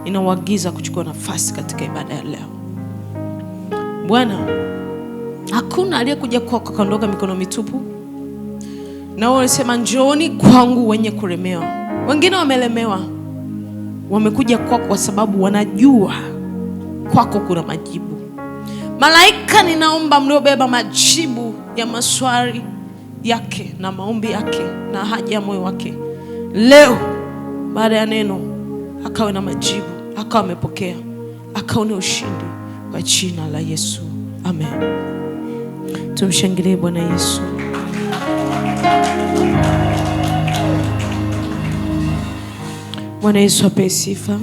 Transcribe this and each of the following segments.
ninauagiza kuchukua nafasi katika ibada ya leo. Bwana, hakuna aliyekuja kwako kaondoka mikono mitupu. Na wewe unasema njooni kwangu wenye kulemewa. Wengine wamelemewa, wamekuja kwako kwa sababu wanajua kwako kuna majibu. Malaika, ninaomba mliobeba majibu ya maswali yake na maombi yake na haja ya moyo wake, leo baada ya neno akawe na majibu, akawa amepokea, akaone ushindi kwa jina la Yesu. Amen. Tumshangilie Bwana Yesu. Bwana Yesu apewe sifa.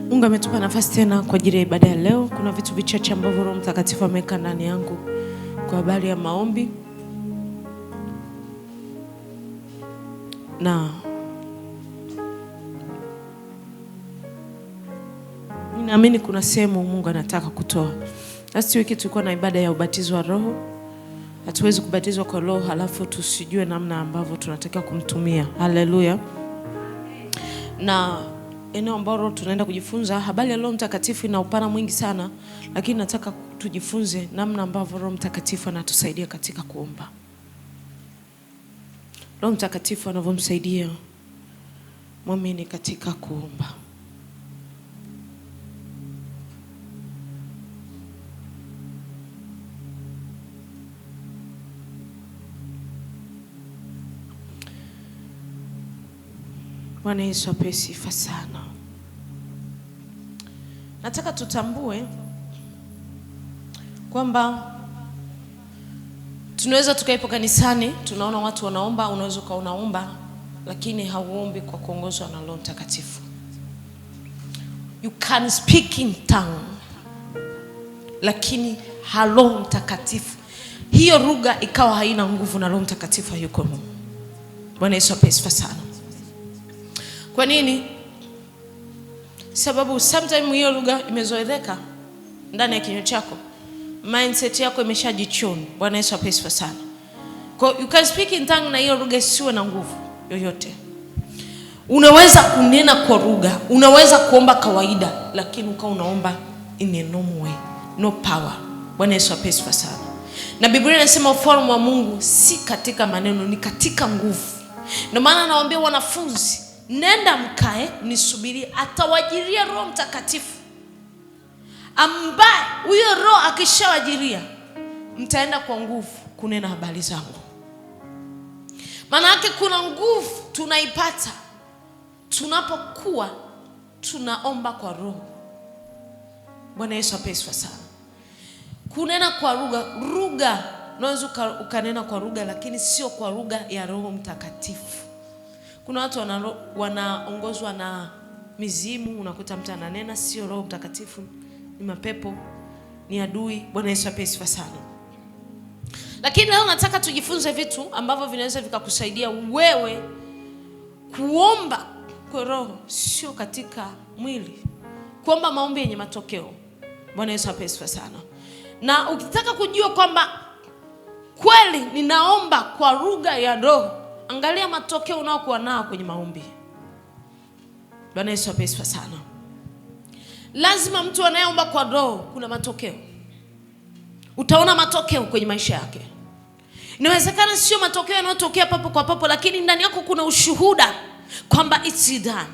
Mungu ametupa nafasi tena kwa ajili ya ibada ya leo. Kuna vitu vichache ambavyo Roho Mtakatifu ameweka ndani yangu kwa habari ya maombi. Na ninaamini kuna sehemu Mungu anataka kutoa. Last week tulikuwa na ibada ya ubatizo wa Roho. Hatuwezi kubatizwa kwa Roho halafu tusijue namna ambavyo tunataka kumtumia. Haleluya. Na eneo ambalo tunaenda kujifunza habari ya Roho Mtakatifu ina upana mwingi sana, lakini nataka tujifunze namna ambavyo Roho Mtakatifu anatusaidia katika kuomba. Roho Mtakatifu anavyomsaidia muamini katika kuomba. Bwana Yesu apewe sifa sana. Nataka tutambue kwamba tunaweza tukaipo kanisani, tunaona watu wanaomba, unaweza unaomba lakini hauombi kwa kuongozwa na Roho Mtakatifu. You can speak in tongue, lakini Roho Mtakatifu, hiyo lugha ikawa haina nguvu na Roho Mtakatifu hayuko. Bwana Yesu apewe sifa sana. Kwa nini? Sababu sometimes hiyo lugha imezoeleka ndani ya kinywa chako. Mindset yako imeshajichoni. Bwana Yesu apewe sifa sana. Kwa you can speak in tongue na hiyo lugha isiwe na nguvu yoyote. Unaweza kunena kwa lugha, unaweza kuomba kawaida, lakini ukawa unaomba in a normal way, no power. Bwana Yesu apewe sifa sana. Na Biblia inasema ufalme wa Mungu si katika maneno, ni katika nguvu. Ndio maana nawaambia wanafunzi, nenda mkae nisubirie, atawajiria Roho Mtakatifu, ambaye huyo Roho akishawajiria mtaenda kwa nguvu kunena habari zangu. Maana yake kuna nguvu tunaipata tunapokuwa tunaomba kwa Roho. Bwana Yesu apewe sifa sana. Kunena kwa lugha, unaweza ukanena kwa lugha lakini sio kwa lugha ya Roho Mtakatifu. Kuna watu wanaongozwa na mizimu, unakuta mtu ananena sio Roho Mtakatifu, ni mapepo, ni adui. Bwana Yesu apewe sifa sana. Lakini leo nataka tujifunze vitu ambavyo vinaweza vikakusaidia wewe kuomba kwa Roho, sio katika mwili. Kuomba maombi yenye matokeo. Bwana Yesu apewe sifa sana. Na ukitaka kujua kwamba kweli ninaomba kwa lugha ya Roho, angalia matokeo unaokuwa nao kwenye maombi. Bwana Yesu apewe sifa sana. Lazima mtu anayeomba kwa Roho kuna matokeo. Utaona matokeo kwenye maisha yake. Inawezekana sio matokeo yanayotokea papo kwa papo, lakini ndani yako kuna ushuhuda kwamba it's done.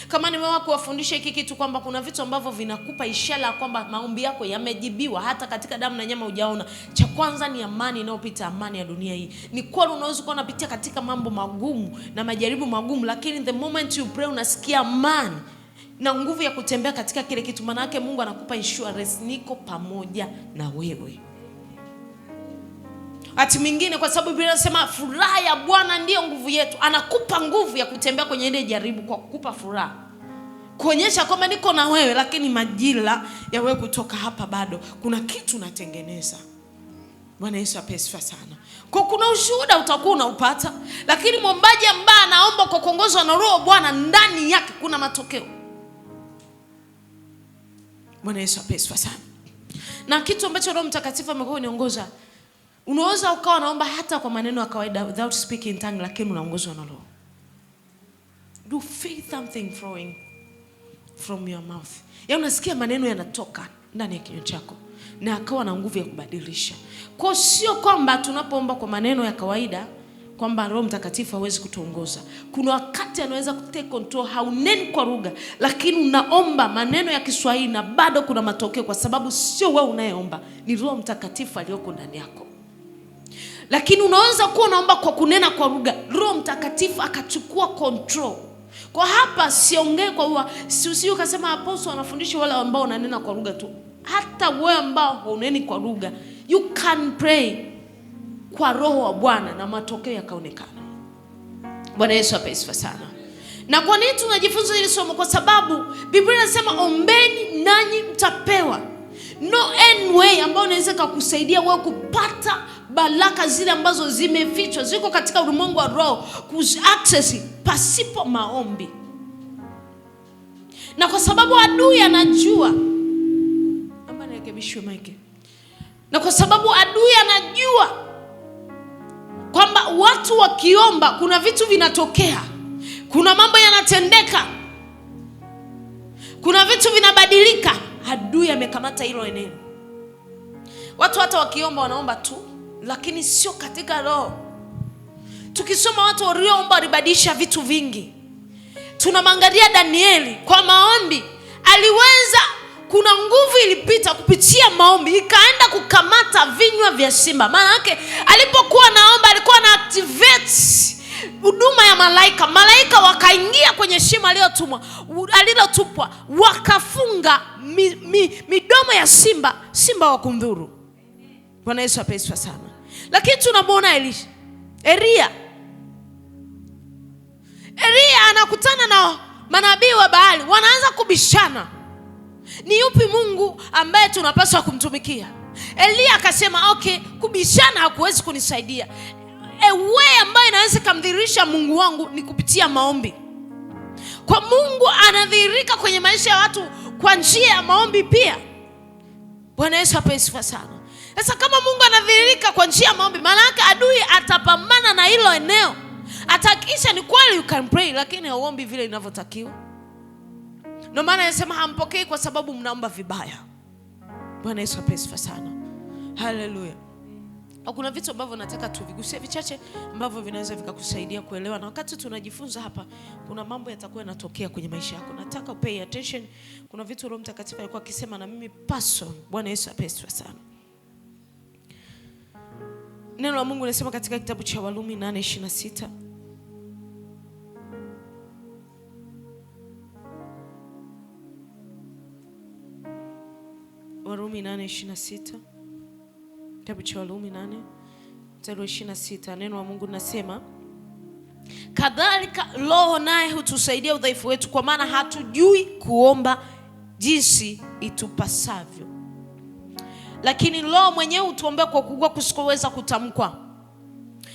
Kama nimewahi kuwafundisha hiki kitu kwamba kuna vitu ambavyo vinakupa ishara kwamba maombi yako yamejibiwa hata katika damu na nyama hujaona. Cha kwanza ni amani inayopita amani ya dunia hii. Ni kweli unaweza kuwa unapitia katika mambo magumu na majaribu magumu, lakini the moment you pray unasikia amani na nguvu ya kutembea katika kile kitu. Maana yake Mungu anakupa insurance, niko pamoja na wewe. Ati mingine kwa sababu Biblia inasema furaha ya Bwana ndiyo nguvu yetu. Anakupa nguvu ya kutembea kwenye ile jaribu kwa kukupa furaha. Kuonyesha kwamba niko na wewe, lakini majira ya wewe kutoka hapa bado kuna kitu natengeneza. Bwana Yesu apewe sifa sana. Kwa kuna ushuhuda utakuwa unaupata, lakini mwombaji ambaye anaomba kwa kuongozwa na Roho Bwana, ndani yake kuna matokeo. Bwana Yesu apewe sifa sana. Na kitu ambacho Roho Mtakatifu amekuwa aniongoza, Unaweza ukawa naomba hata kwa maneno ya kawaida without speaking in tongue, lakini unaongozwa na Roho. Do feel something flowing from your mouth. Ya unasikia maneno yanatoka ndani ya kinywa chako na akawa na nguvu ya kubadilisha. Kwa sio kwamba tunapoomba kwa maneno ya kawaida kwamba Roho Mtakatifu hawezi kutuongoza. Kuna wakati anaweza kutake control, hauneni kwa lugha, lakini unaomba maneno ya Kiswahili na bado kuna matokeo, kwa sababu sio wewe unayeomba, ni Roho Mtakatifu aliyoko ndani yako. Lakini unaweza kuwa unaomba kwa kunena kwa lugha, Roho Mtakatifu akachukua control. Kwa hapa siongee kwa huwa, usije ukasema apostle anafundisha wale ambao wananena kwa lugha tu. Hata wewe ambao huneni kwa lugha, you can pray kwa Roho wa Bwana na matokeo yakaonekana. Bwana Yesu apewe sana. Na kwa nini tunajifunza hili somo? Kwa sababu Biblia inasema ombeni nanyi mtapewa. No any way ambao unaweza kukusaidia wewe kupata baraka zile ambazo zimefichwa, ziko katika ulimwengu wa roho, ku-access pasipo maombi. Na kwa sababu adui anajua, amba nirekebishwe mic. Na kwa sababu adui anajua kwamba watu wakiomba kuna vitu vinatokea, kuna mambo yanatendeka, kuna vitu vinabadilika. Adui amekamata hilo eneo. Watu hata wakiomba wanaomba tu, lakini sio katika roho. Tukisoma watu walioomba walibadilisha vitu vingi. Tunamwangalia Danieli kwa maombi, aliweza, kuna nguvu ilipita kupitia maombi ikaenda kukamata vinywa vya simba. Maana yake alipokuwa naomba alikuwa na activate huduma ya malaika. Malaika wakaingia kwenye shimo alilotupwa, wakafunga midomo ya simba wa kumdhuru. Bwana Yesu apewe sana. Lakini tunamwona Elia anakutana na manabii wa Baali, wanaanza kubishana. Ni yupi Mungu ambaye tunapaswa kumtumikia? Elia akasema okay, kubishana hakuwezi kunisaidia. Way ambayo inaweza kumdhihirisha Mungu wangu ni kupitia maombi. Kwa Mungu anadhihirika kwenye maisha ya watu kwa njia ya maombi pia. Bwana Yesu apewe sana. Sasa kama Mungu anadhihirika kwa njia ya maombi, maana yake adui atapambana na hilo eneo. Atakisha ni kweli you can pray, lakini hauombi vile inavyotakiwa. Ndio maana anasema hampokei kwa sababu mnaomba vibaya. Bwana Yesu apewe sana. Hallelujah. Kuna vitu ambavyo nataka tuvigusie vichache ambavyo vinaweza vikakusaidia kuelewa, na wakati tunajifunza hapa kuna mambo yatakuwa yanatokea kwenye maisha yako. Nataka pay attention. Kuna vitu Roho Mtakatifu alikuwa akisema na mimi person. Bwana Yesu apewe sana. Neno la Mungu linasema katika kitabu cha Warumi 8:26. Warumi 8:26. Kitabu cha Warumi 8:26. Neno la Mungu linasema kadhalika Roho naye hutusaidia udhaifu wetu, kwa maana hatujui kuomba jinsi itupasavyo, lakini Roho mwenyewe hutuombea kwa kuugua kusikoweza kutamkwa.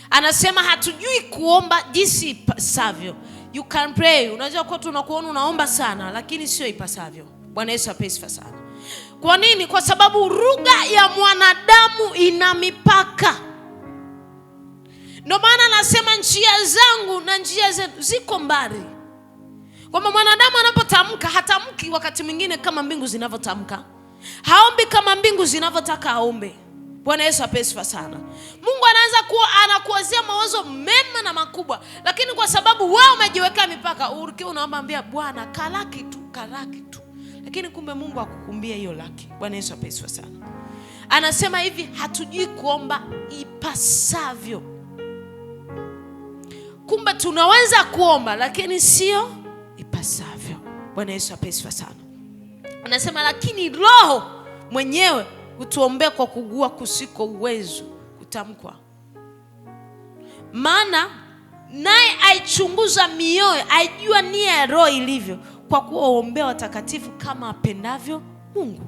Anasema hatujui kuomba jinsi ipasavyo. You can pray. Unajua kwa tunakuona unaomba sana, lakini sio ipasavyo. Bwana Yesu apewe sana. Kwa nini? Kwa sababu lugha ya mwanadamu ina mipaka. Ndio maana anasema njia zangu na njia zenu ziko mbali. Kwamba mwanadamu anapotamka hatamki wakati mwingine kama mbingu zinavyotamka. Haombi kama mbingu zinavyotaka aombe. Bwana Yesu apewe sana. Mungu anaweza kuwa anakuwazia mawazo mema na makubwa, lakini kwa sababu wewe umejiwekea mipaka, ukiwa unaomba Bwana kalaki tu. Lakini kumbe Mungu akukumbia hiyo laki. Bwana Yesu apewe sana. Anasema hivi, hatujui kuomba ipasavyo. Kumbe tunaweza kuomba lakini sio ipasavyo. Bwana Yesu apewe sana. Anasema lakini Roho mwenyewe hutuombea kwa kuugua kusiko uwezo kutamkwa. Maana naye aichunguza mioyo, aijua nia ya Roho ilivyo, kwa kuwa huombea watakatifu kama apendavyo Mungu.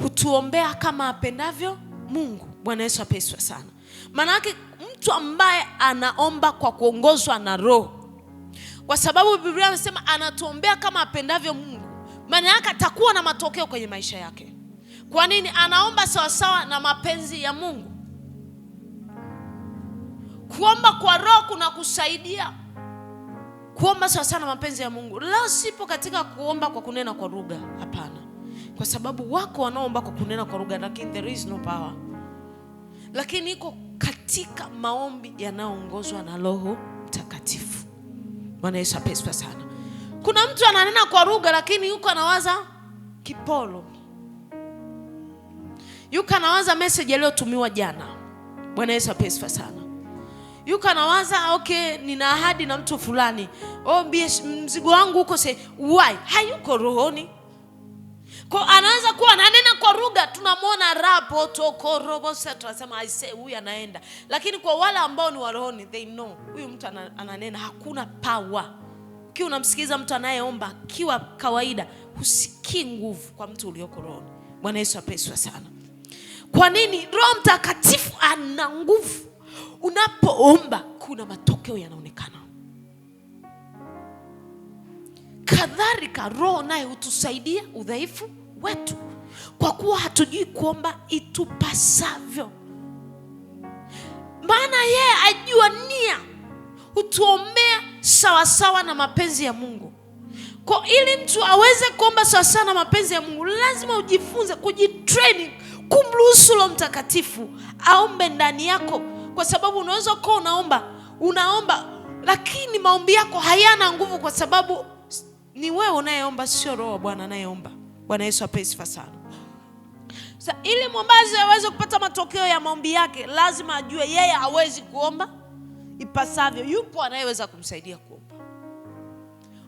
Hutuombea kama apendavyo Mungu. Bwana Yesu apewe sana. Maana yake mtu ambaye anaomba kwa kuongozwa na Roho, kwa sababu Biblia inasema anatuombea kama apendavyo Mungu, maana yake atakuwa na matokeo kwenye maisha yake. Kwa nini? Anaomba sawa sawa na mapenzi ya Mungu. Kuomba kwa roho kuna kusaidia kuomba sawa sana mapenzi ya Mungu. Leo sipo katika kuomba kwa kunena kwa lugha, hapana. Kwa sababu wako wanaoomba kwa kunena kwa lugha lakini there is no power. Lakini iko katika maombi yanayoongozwa na Roho Mtakatifu. Bwana Yesu asifiwe sana. Kuna mtu ananena kwa lugha lakini yuko anawaza kipolo. Yuko anawaza message iliyotumiwa jana. Bwana Yesu asifiwe sana. Yuko anawaza okay, nina ahadi na mtu fulani. Mzigo wangu uko why? Hayuko rohoni. Kwa anaweza kuwa ananena kwa lugha, tunamwona rapo toko robo sasa tunasema I say huyu anaenda. Lakini kwa wale ambao ni wa rohoni, they know huyu mtu ananena, hakuna power. Ukiwa unamsikiza mtu anayeomba kiwa kawaida, husikii nguvu kwa mtu ulioko rohoni. Bwana Yesu asifiwe sana. Kwa nini? Roho Mtakatifu ana nguvu. Unapoomba kuna matokeo yanaonekana. Kadhalika Roho naye hutusaidia udhaifu wetu, kwa kuwa hatujui kuomba itupasavyo. Maana yeye ajua nia, hutuombea sawa sawa na mapenzi ya Mungu. Kwa ili mtu aweze kuomba sawa sawa na mapenzi ya Mungu, lazima ujifunze kujitraining, kumruhusu Roho Mtakatifu aombe ndani yako. Kwa sababu unaweza kuwa unaomba lakini maombi yako hayana nguvu, kwa sababu ni wewe unayeomba, sio Roho Bwana anayeomba. Bwana Yesu asifiwe sana. Sasa ili mwombaji aweze kupata matokeo ya maombi yake, lazima ajue yeye hawezi kuomba ipasavyo. Yupo anayeweza kumsaidia kuomba.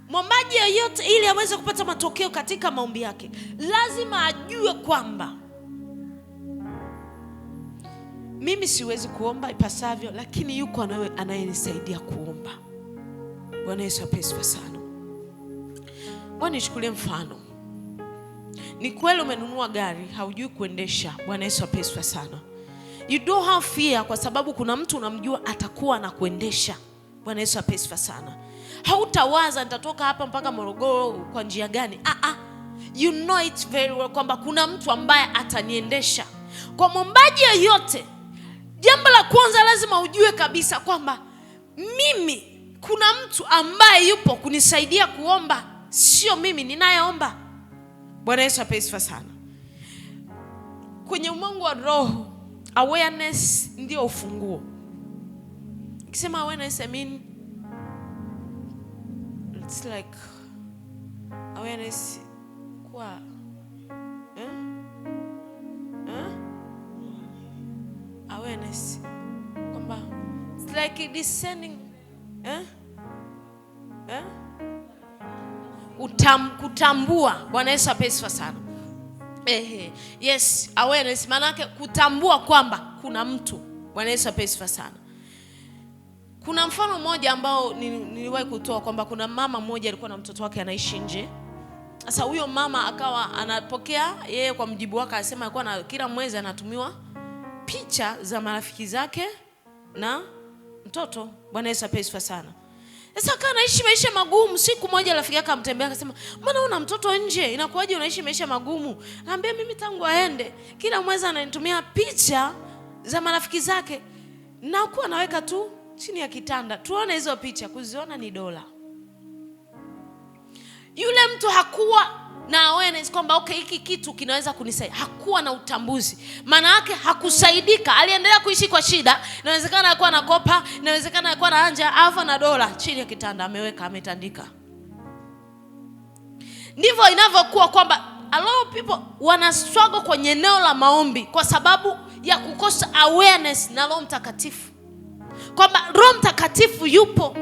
Mwombaji yeyote ili aweze kupata matokeo katika maombi yake, lazima ajue kwamba mimi siwezi kuomba ipasavyo, lakini yuko anayenisaidia kuomba. Bwana Yesu asifiwe sana. Bwana nichukulie mfano. Ni kweli umenunua gari, haujui kuendesha. Bwana Yesu asifiwe sana. You don't have fear kwa sababu kuna mtu unamjua atakuwa na kuendesha. Bwana Yesu asifiwe sana. Hautawaza nitatoka hapa mpaka Morogoro kwa njia gani. You know it very well kwamba kuna mtu ambaye ataniendesha. Kwa mwombaji yeyote, jambo la kwanza lazima ujue kabisa kwamba mimi kuna mtu ambaye yupo kunisaidia kuomba, sio mimi ninayeomba. Bwana Yesu asifiwe sana. Kwenye ulimwengu wa roho, awareness ndio ufunguo. Nikisema awareness, I mean it's like awareness kwa awareness kwamba it's like discerning kutambua. Bwana Yesu asifiwe sana. Yes, awareness maana yake kutambua kwamba kuna mtu. Bwana Yesu asifiwe sana. Kuna mfano mmoja ambao niliwahi kutoa kwamba kuna mama mmoja alikuwa na mtoto wake anaishi nje. Sasa huyo mama akawa anapokea, yeye kwa mjibu wake anasema alikuwa kila mwezi anatumiwa picha za marafiki zake na mtoto. Bwana Yesu asifiwe sana. Sasa kana anaishi maisha magumu. Siku moja rafiki yake amtembea akasema, "Mbona una mtoto nje? Inakuwaje unaishi maisha magumu?" Anambia, "Mimi tangu aende kila mwezi ananitumia picha za marafiki zake. Na kuwa naweka tu chini ya kitanda. Tuone hizo picha, kuziona ni dola." Yule mtu hakuwa na awareness kwamba okay, hiki kitu kinaweza kunisaidia. Hakuwa na utambuzi. Maana yake hakusaidika. Aliendelea kuishi kwa shida. Inawezekana alikuwa anakopa, inawezekana alikuwa anaanja alfa na dola chini ya kitanda ameweka, ametandika. Ndivyo inavyokuwa kwamba a lot of people wana struggle kwenye eneo la maombi kwa sababu ya kukosa awareness na Roho Mtakatifu. Kwamba Roho Mtakatifu yupo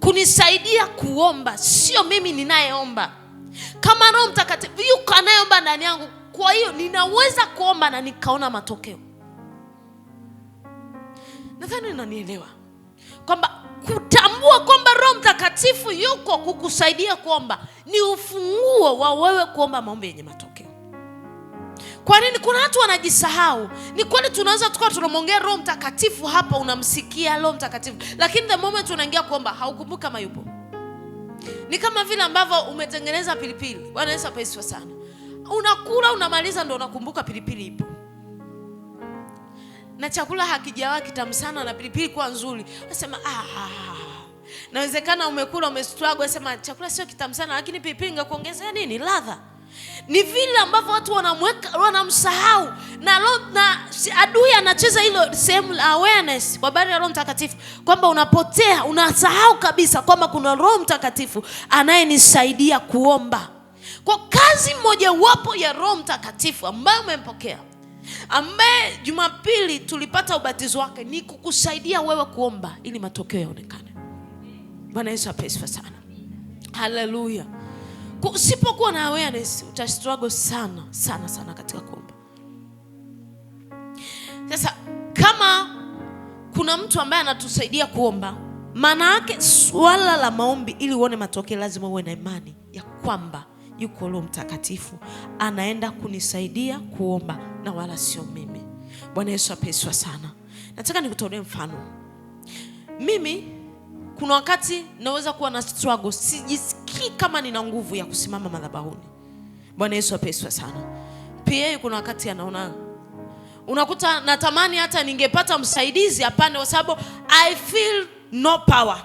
kunisaidia kuomba, sio mimi ninayeomba. Kama Roho Mtakatifu yuko anayeomba ndani yangu, kwa hiyo ninaweza kuomba na nikaona matokeo. Nadhani unanielewa kwamba kutambua kwamba Roho Mtakatifu yuko kukusaidia kuomba ni ufunguo wa wewe kuomba maombi yenye matokeo. Kwa nini? Kuna watu wanajisahau. Ni kweli tunaweza tukawa tunamwongea Roho Mtakatifu hapa, unamsikia Roho Mtakatifu, lakini the moment unaingia kuomba haukumbuki kama yupo. Ni kama vile ambavyo umetengeneza pilipili. Bwana Yesu asifiwe sana. Unakula unamaliza ndio unakumbuka pilipili ipo. na chakula hakijawa kitamu sana na pilipili kwa nzuri, unasema nawezekana umekula umestruggle, unasema chakula sio kitamu sana lakini pilipili ingekuongezea nini? Ladha. Ni vile ambavyo watu wanamsahau na adui anacheza hilo sehemu awareness kwa habari ya Roho Mtakatifu, kwamba unapotea, unasahau kabisa kwamba kuna Roho Mtakatifu anayenisaidia kuomba. Kwa kazi moja wapo ya Roho Mtakatifu ambaye umempokea, ambaye Jumapili tulipata ubatizo wake, ni kukusaidia wewe kuomba ili matokeo yaonekane. Bwana Yesu asifiwe sana. Haleluya. Usipokuwa na awareness utastruggle sana sana sana katika kuomba. Sasa kama kuna mtu ambaye anatusaidia kuomba, maana yake swala la maombi ili uone matokeo lazima uwe na imani ya kwamba yuko Roho Mtakatifu anaenda kunisaidia kuomba na wala sio mimi. Bwana Yesu asifiwe sana. Nataka nikutolee mfano. Mimi kuna wakati naweza kuwa na struggle, sijisikii kama nina nguvu ya kusimama madhabahuni. Bwana Yesu asifiwe sana. Pia kuna wakati anaona, unakuta natamani hata ningepata msaidizi apande, kwa sababu I feel no power.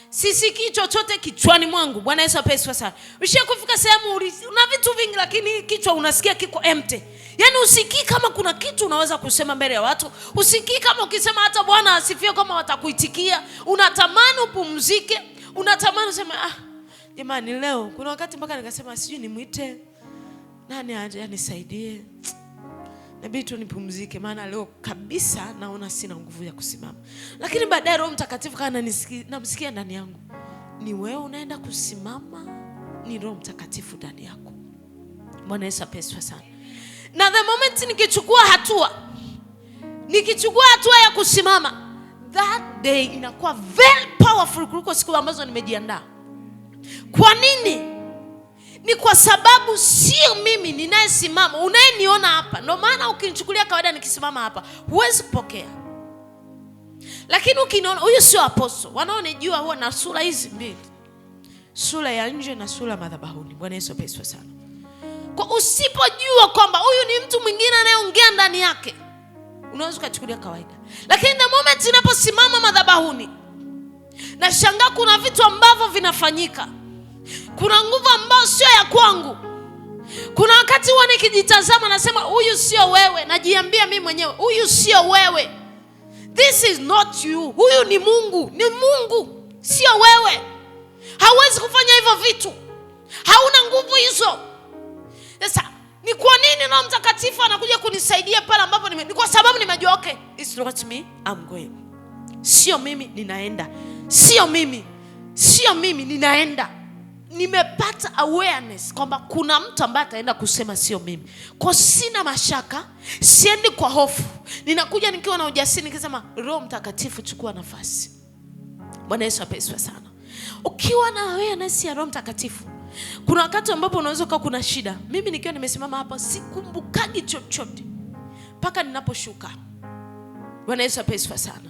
Sisikii chochote kichwani mwangu. Bwana Yesu asifiwe sana. Ushakufika sehemu una vitu vingi lakini kichwa unasikia kiko empty. Yaani usikii kama kuna kitu unaweza kusema mbele ya watu. Usikii kama ukisema hata Bwana asifiwe kama watakuitikia. Unatamani upumzike. Unatamani useme jamani leo. Kuna wakati mpaka nikasema sijui nimuite nani aje anisaidie. Nabii tu nipumzike, maana leo kabisa naona sina nguvu ya kusimama. Lakini baadaye Roho Mtakatifu kana namsikia ndani yangu, ni wewe unaenda kusimama, ni Roho Mtakatifu ndani yako. Bwana Yesu asifiwe sana. Na the moment nikichukua hatua ya kusimama, that day inakuwa very powerful kuliko siku ambazo nimejiandaa. Kwa nini? Ni kwa sababu sio mimi ninayesimama, unayeniona hapa. Ndio maana ukinichukulia kawaida nikisimama hapa, huwezi kupokea. Lakini ukiniona huyu sio apostle, wanaonijua huwa na sura hizi mbili. Sura ya nje na sura madhabahuni. Bwana Yesu asifiwe sana. Kwa usipojua kwamba huyu ni mtu mwingine anayeongea ndani yake, unaweza kuchukulia kawaida. Lakini the moment ninaposimama madhabahuni, na shangaa kuna vitu ambavyo vinafanyika. Kuna nguvu ambayo sio ya kwangu. Kuna wakati huwa nikijitazama nasema huyu sio wewe, najiambia mimi mwenyewe huyu sio wewe. This is not you. Huyu ni Mungu, sio wewe. Hauwezi kufanya hivyo vitu. Hauna nguvu hizo. Sasa ni kwa nini Roho Mtakatifu anakuja kunisaidia pale ambapo ni kwa sababu nimejua okay, it's not me, I'm going. Sio mimi ninaenda. Sio mimi ninaenda. Nimepata awareness kwamba kuna mtu ambaye ataenda kusema sio mimi. Kwa sina mashaka, siendi kwa hofu. Ninakuja nikiwa na ujasiri nikisema Roho Mtakatifu chukua nafasi. Bwana Yesu asifiwe sana. Ukiwa na awareness ya Roho Mtakatifu, kuna wakati ambapo unaweza kuwa kuna shida. Mimi nikiwa nimesimama hapa sikumbukagi chochote mpaka ninaposhuka. Bwana Yesu asifiwe sana.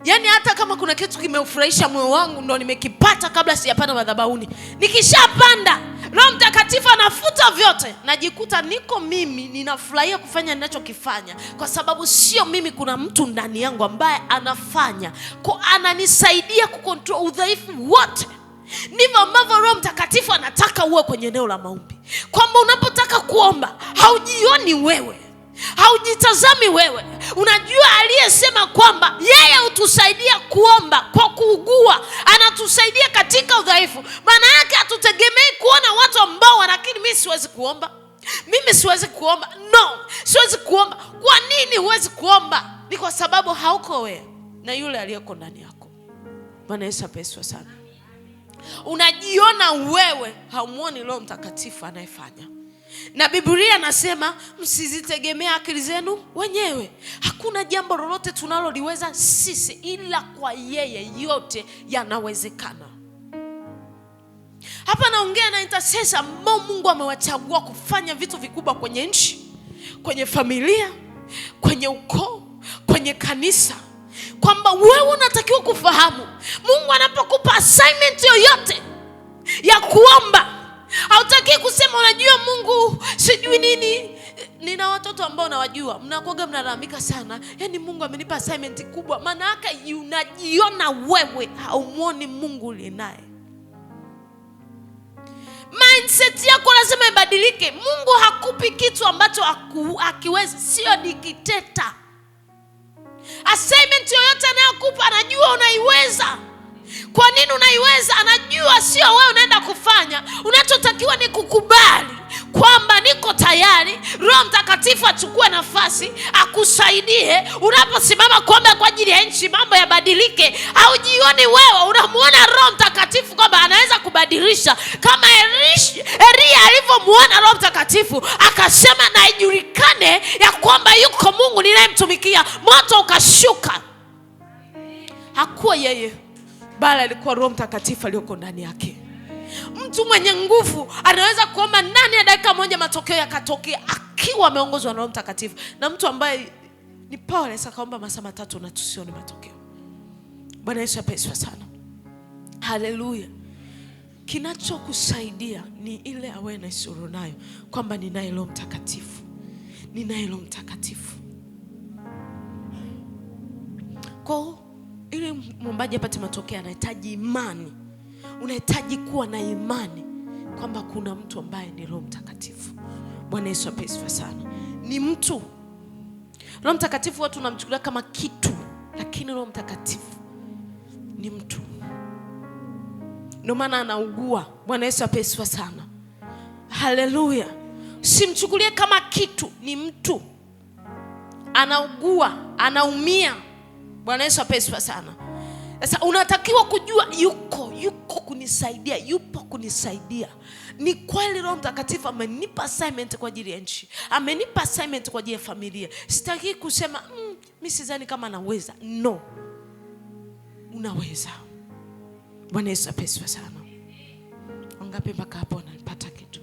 Yaani hata kama kuna kitu kimeufurahisha moyo wangu ndo nimekipata kabla sijapanda madhabahuni, nikishapanda Roho Mtakatifu anafuta vyote, najikuta niko mimi ninafurahia kufanya ninachokifanya kwa sababu sio mimi, kuna mtu ndani yangu ambaye anafanya, kwa ananisaidia kucontrol udhaifu wote. Ndivyo ambavyo Roho Mtakatifu anataka uwe kwenye eneo la maombi, kwamba unapotaka kuomba haujioni wewe, haujitazami wewe. Unajua aliyesema kwamba yeye utusaidia kuomba kwa kuugua, anatusaidia katika udhaifu. Maana yake hatutegemei kuona watu ambao wanakiri mimi siwezi kuomba. No, siwezi kuomba. Kwa nini huwezi kuomba? Ni kwa sababu hauko wewe na yule aliyeko ndani yako. Bwana Yesu asifiwe sana. Unajiona wewe, haumuoni Roho Mtakatifu anayefanya. Na Biblia inasema msizitegemea akili zenu wenyewe. Hakuna jambo lolote tunaloliweza sisi, ila kwa yeye yote yanawezekana. Hapa naongea na intercessor ambao Mungu amewachagua kufanya vitu vikubwa kwenye nchi, kwenye familia, kwenye ukoo, kwenye kanisa. Kwamba wewe unatakiwa kufahamu, Mungu anapokupa assignment yoyote ya kuomba, hautaki kusema unajua Mungu sijui nini. Nina watoto ambao nawajua, mnakuaga mnalalamika sana, yaani Mungu amenipa assignment kubwa. Maana yake unajiona wewe haumuoni Mungu uliye naye. Mindset yako lazima ibadilike. Mungu hakupi kitu ambacho akiwezi, sio dictator. Assignment yoyote anayokupa anajua unaiweza. Kwa nini unaiweza? Anajua sio wewe unaenda kufanya. Unachotakiwa ni kukubali kwamba niko tayari. Roho Mtakatifu achukue nafasi, akusaidie. Unaposimama kuomba kwa ajili ya nchi mambo yabadilike, haujioni wewe, unamuona Roho Mtakatifu kwamba anaweza kubadilisha. Kama Elia alivyomuona Roho Mtakatifu akasema na ijulikane ya kwamba yuko Mungu ninayemtumikia, moto ukashuka. Hakuwa yeye, bali alikuwa Roho Mtakatifu aliyoko ndani yake. Mtu mwenye nguvu anaweza kuomba ndani ya dakika moja matokeo yakatokea akiwa ameongozwa na Roho Mtakatifu. Na mtu ambaye ni powerless akaomba masaa 3 na tusione matokeo. Bwana Yesu apesiwe sana. Haleluya. Kinachokusaidia ni ile awareness unayo kwamba ninaye Roho Mtakatifu. Ninaye Roho Mtakatifu. Kwa ili mwombaji apate matokeo anahitaji imani. Unahitaji kuwa na imani kwamba kuna mtu ambaye ni Roho Mtakatifu. Bwana Yesu apesiwe sana. Ni mtu. Roho Mtakatifu watu tunamchukulia kama kitu, lakini Roho Mtakatifu ni mtu. Ndio maana anaugua. Bwana Yesu apesiwe sana. Haleluya. Simchukulie kama kitu, ni mtu. Anaugua, anaumia. Bwana Yesu apesiwe sana. Sasa unatakiwa kujua yuko kunisaidia, yupo kunisaidia. Ni kweli Roho Mtakatifu amenipa assignment kwa ajili ya nchi. Amenipa assignment kwa ajili ya familia. Sitaki kusema mimi sidhani kama naweza. No. Unaweza. Bwana Yesu apesiwe sana. Wangapi mpaka hapo wanapata kitu?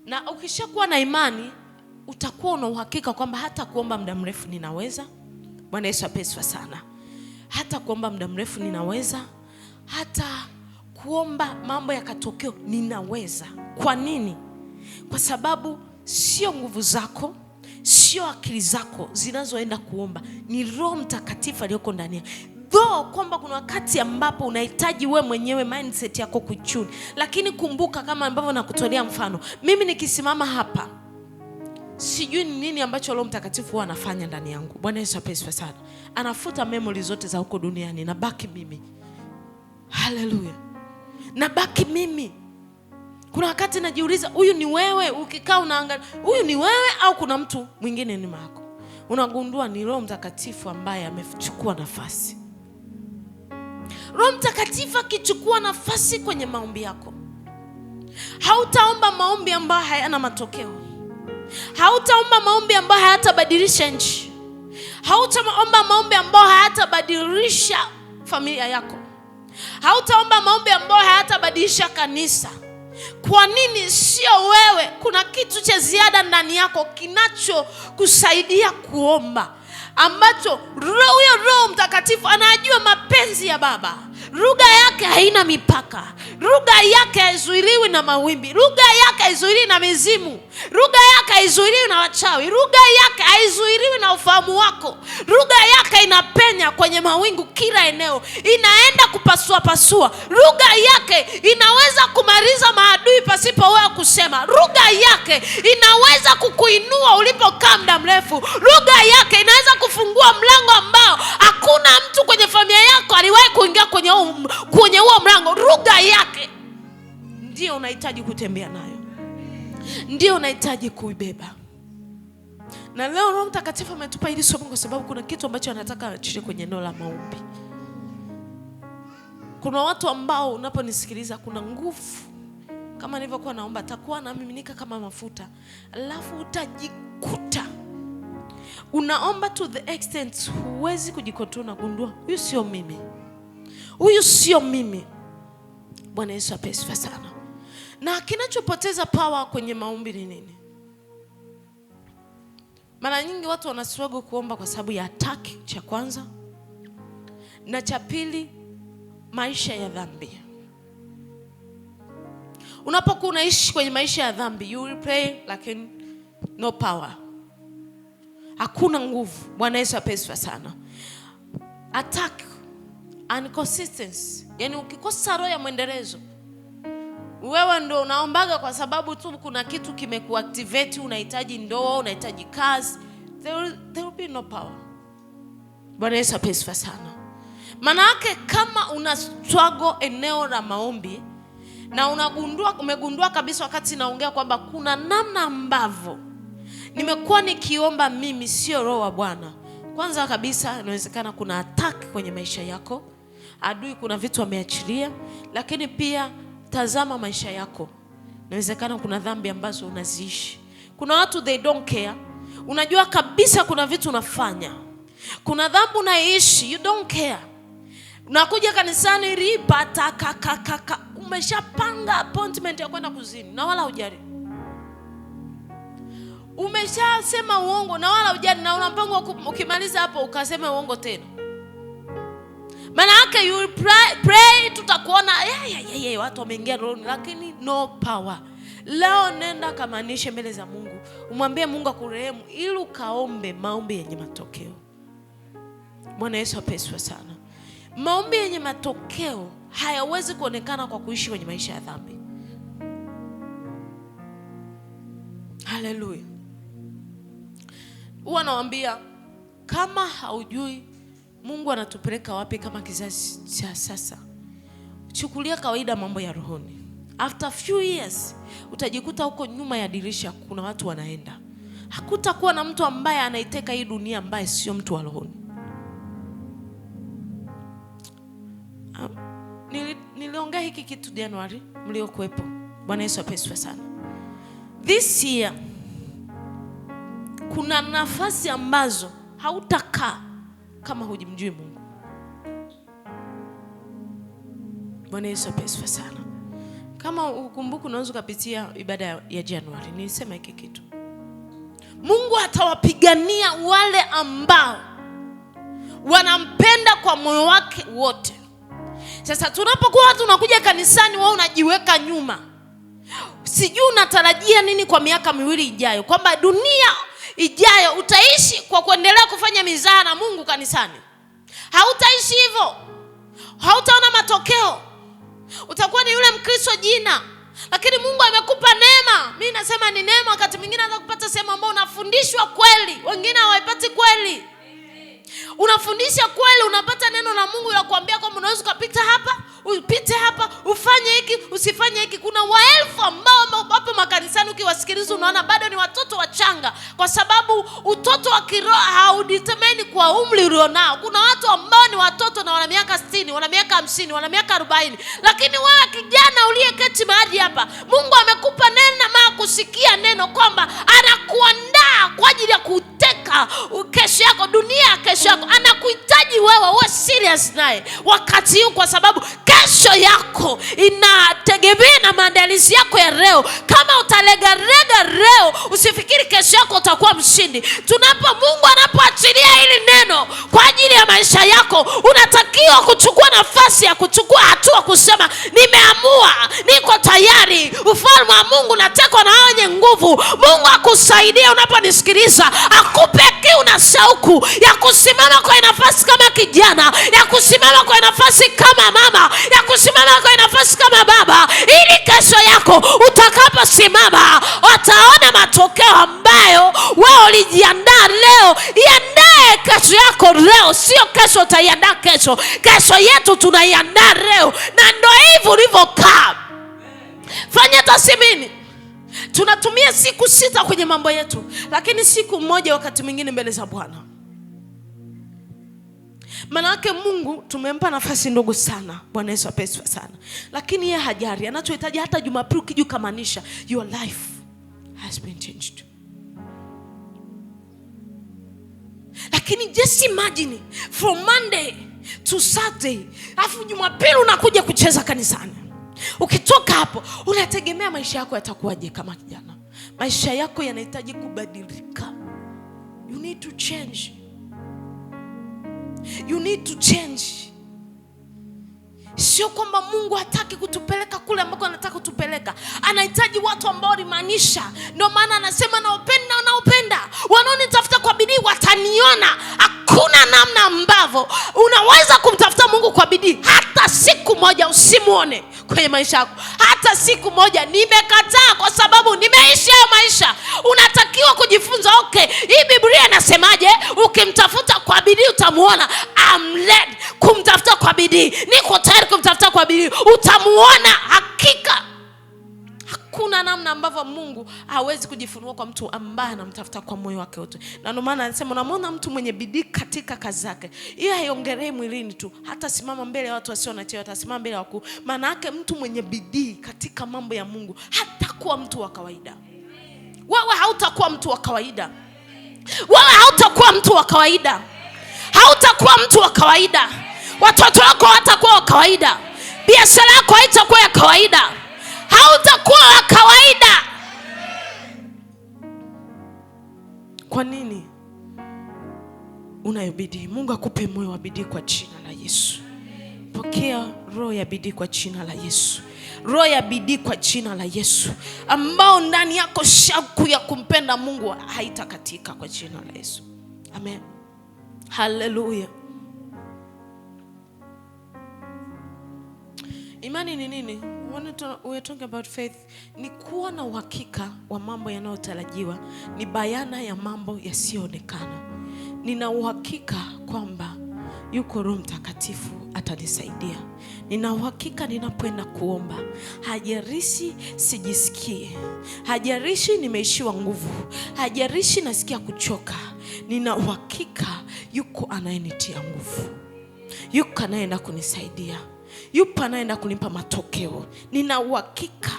Na ukishakuwa na imani utakuwa una uhakika kwamba hata kuomba muda mrefu ninaweza. Bwana Yesu apesiwe sana. Hata kuomba muda mrefu ninaweza. Hata kuomba mambo yakatokea ninaweza. Kwa nini? Kwa sababu sio nguvu zako, sio akili zako zinazoenda kuomba, ni Roho Mtakatifu aliyoko ndani yako. Though kwamba kuna wakati ambapo unahitaji wewe mwenyewe mindset yako kuchuni, lakini kumbuka kama ambavyo nakutolea mfano, mimi nikisimama hapa sijui ni nini ambacho Roho Mtakatifu huwa anafanya ndani yangu. Bwana Yesu apesiwe sana. Anafuta memory zote za huko duniani, na baki mimi. Haleluya. Na baki mimi. Kuna wakati najiuliza, huyu ni wewe? Ukikaa unaangalia, huyu ni wewe au kuna mtu mwingine nyuma yako? Unagundua ni Roho Mtakatifu ambaye amechukua nafasi. Roho Mtakatifu akichukua nafasi kwenye maombi yako, hautaomba maombi ambayo hayana matokeo. Hautaomba maombi ambayo hayatabadilisha nchi. Hautaomba maombi ambayo hayatabadilisha familia yako. Hautaomba maombi ambayo hayatabadilisha kanisa. Kwa nini? Sio wewe. Kuna kitu cha ziada ndani yako kinachokusaidia kuomba, ambacho Roho Mtakatifu anajua mapenzi ya Baba. Lugha yake haina mipaka. Lugha yake haizuiliwi na mawimbi. Lugha yake haizuiliwi na mizimu. Lugha yake haizuiliwi na wachawi. Lugha yake haizuiliwi na ufahamu wako. Lugha yake inapenya kwenye mawingu kila eneo. Inaenda kupasua. Lugha yake inaweza kumaliza maadui pasipo wewe kusema. Lugha yake inaweza kukuinua ulipokaa muda mrefu. Lugha yake inaweza kufungua mlango ambao hakuna mtu kwenye familia yako aliwahi kuingia kwenye huo mlango. Lugha yake ndio unahitaji kutembea nayo. Ndio unahitaji kuibeba. Na leo Roho Mtakatifu ametupa hili somo kwa sababu kuna kitu ambacho anataka aachilie kwenye eneo la maombi. Kuna watu ambao unaponisikiliza kuna nguvu. Kama nilivyokuwa naomba, atakuwa anamiminika kama mafuta. Alafu utajikuta unaomba to the extent huwezi kujikontrol na gundua, huyu sio mimi. Huyu sio mimi. Bwana Yesu apesiwe sana. Na kinachopoteza power kwenye maombi ni nini? Mara nyingi watu wanastruggle kuomba kwa sababu ya attack, cha kwanza. Na cha pili, maisha ya dhambi. Unapokuwa unaishi kwenye maisha ya dhambi, you will pray lakini no power. Hakuna nguvu. Bwana Yesu apeswa sana. Attack and consistency. Yani ukikosa roho ya mwendelezo, wewe ndo unaombaga kwa sababu tu kuna kitu kimekuactivate, unahitaji ndoa, unahitaji kazi, there will be no power. Bwana Yesu apeswa sana. Maana yake kama una struggle eneo la maombi na umegundua kabisa wakati naongea kwamba kuna namna ambavyo nimekuwa nikiomba mimi sio roho wa Bwana. Kwanza kabisa inawezekana kuna attack kwenye maisha yako. Adui kuna vitu ameachilia, lakini pia tazama maisha yako. Inawezekana kuna dhambi ambazo unaziishi. Kuna watu they don't care. Unajua kabisa kuna vitu unafanya. Kuna dhambi unaishi, you don't care. Unakuja kanisani ripata kaka umeshapanga appointment ya kwenda kuzini na wala hujali. Umeshasema uongo na wala hujali, na unapanga ukimaliza hapo ukasema uongo tena. Maana yake you pray tutakuona watu wameingia rohoni, lakini no power. Leo nenda kamanishe mbele za Mungu. Umwambie Mungu akurehemu ili ukaombe maombi yenye matokeo. Bwana Yesu apeswa sana. Maombi yenye matokeo hayawezi kuonekana kwa kuishi kwenye maisha ya dhambi. Hallelujah. Huwa nawaambia kama haujui Mungu anatupeleka wapi kama kizazi cha sasa, chukulia kawaida mambo ya rohoni. After few years utajikuta huko nyuma ya dirisha kuna watu wanaenda. Hakutakuwa na mtu ambaye anaiteka hii dunia ambaye sio mtu wa rohoni. Niliongea hiki kitu Januari mliokuepo. Bwana Yesu apeswa sana. This year kuna nafasi ambazo hautakaa kama hujimjui Mungu. Bwana Yesu apeswa sana. Kama ukumbuku unaweza kupitia ibada ya Januari, nilisema hiki kitu. Mungu atawapigania wale ambao wanampenda kwa moyo wake wote. Sasa tunapokuwa watu unakuja kanisani wewe unajiweka nyuma. Sijui unatarajia nini kwa miaka 2 ijayo, kwamba dunia ijayo utaishi kwa kuendelea kufanya mizaha na Mungu kanisani. Hautaishi hivyo. Hautaona matokeo. Utakuwa ni yule Mkristo jina. Lakini Mungu amekupa neema. Mimi nasema ni neema. Wakati mwingine unaweza kupata sehemu ambayo unafundishwa kweli, wengine hawaipati kweli. Unafundisha kweli, unapata neno la Mungu la kuambia kwamba unaweza kupita hapa, upite hapa, ufanye hiki, usifanye hiki. Kuna waelfu ambao wapo makanisani ukiwasikiliza unaona bado ni watoto wachanga, kwa sababu utoto wa kiroho haudetermine kwa umri ulionao. Kuna watu ambao ni watoto na wana miaka 60, wana miaka 50, wana miaka 40. Lakini wewe kijana uliyeketi mahali hapa, Mungu amekupa neno na kusikia neno kwamba anakuandaa kwa ajili ya kuteka kesho yako, dunia kesho yako. Anakuhitaji wewe uwe serious naye wakati huu, kwa sababu kesho yako inategemea na maandalizi yako ya leo. Kama utalega leo, usifikiri kesho yako utakuwa mshindi. Mungu anapoachilia hili neno kwa ajili ya maisha yako, unatakiwa kuchukua nafasi ya kuchukua hatua, kusema nimeamua, niko tayari. Ufalme wa Mungu unatekwa na wenye nguvu. Mungu akusaidie unaponisikiliza, akupe kiu na shauku ya kusimama kwa nafasi kama kijana, ya kusimama kwa nafasi kama mama, ya kusimama kwa nafasi kama baba, ili kesho yako utakaposimama utaona matokeo ambayo wewe ulijiandaa leo. Iandae kesho yako leo, sio kesho utaiandaa kesho. Kesho yetu tunaiandaa leo, na ndio hivyo ulivyokaa. Fanya tathmini. Tunatumia siku 6 kwenye mambo yetu, lakini siku moja wakati mwingine mbele za Bwana. Manake Mungu tumempa nafasi ndogo sana. Bwana Yesu apeswa sana. Lakini yeye hajari. Anachohitaji hata Jumapili ukiju kamanisha, your life has been changed. Lakini just imagine from Monday to Saturday, afu Jumapili unakuja kucheza kanisani. Ukitoka hapo unategemea maisha yako yatakuwaje kama kijana? Maisha yako yanahitaji kubadilika. You need to change. You need to change. Sio kwamba Mungu hataki kutupeleka kule ambako anataka kutupeleka. Anahitaji watu ambao rimaanisha. Ndio maana anasema naupenda, wanaonitafuta kwa bidii wataniona. Hakuna namna ambavyo unaweza kumtafuta Mungu kwa bidii hata siku moja usimuone kwenye maisha yako. Hata siku moja. Nimekataa kwa sababu nimeishi hayo maisha. Unatakiwa kujifunza, okay, hii Biblia inasemaje? Ukimtafuta kwa bidii utamuona. I'm led kumtafuta kwa bidii. Niko tayari kumtafuta kwa bidii. Utamuona hakika. Hakuna namna ambavyo Mungu hawezi kujifunua kwa mtu ambaye anamtafuta kwa moyo wake wote. Na ndio maana anasema unamwona mtu mwenye bidii katika kazi zake. Hiyo haiongelei mwilini tu. Hata simama mbele ya watu wasio na cheo, atasimama mbele ya wakuu. Maana yake mtu mwenye bidii katika mambo ya Mungu hatakuwa mtu wa kawaida. Wewe hautakuwa mtu wa kawaida. Hautakuwa mtu wa kawaida. Watoto wako hawatakuwa wa kawaida. Biashara yako haitakuwa ya kawaida. Hautakuwa wa kawaida. Kwa nini? Unayo bidii. Mungu akupe moyo wa bidii kwa jina la Yesu. Pokea roho ya bidii kwa jina la Yesu. Roho ya bidii kwa jina la Yesu, ambao ndani yako shauku ya kumpenda Mungu haitakatika kwa jina la Yesu. Amen. Hallelujah. Imani ni nini? We're talking about faith. Ni kuwa na uhakika wa mambo yanayotarajiwa. Ni bayana ya mambo yasiyoonekana. Nina uhakika kwamba yuko Roho Mtakatifu atanisaidia. Nina uhakika ninapoenda kuomba, hajarishi sijisikie, hajarishi nimeishiwa nguvu, hajarishi nasikia kuchoka. Nina uhakika yuko anayenitia nguvu, yuko anayeenda kunisaidia, yupo anayeenda kunipa matokeo. Nina uhakika.